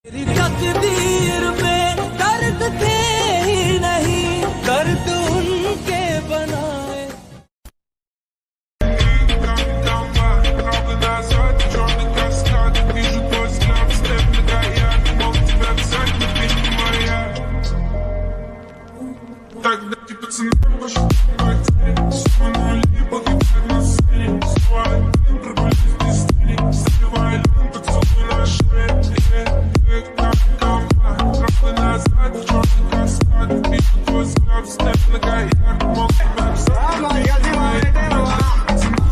तकदीर में दर्द थे ही नहीं, दर्द उनके बनाए। Тогда пацаны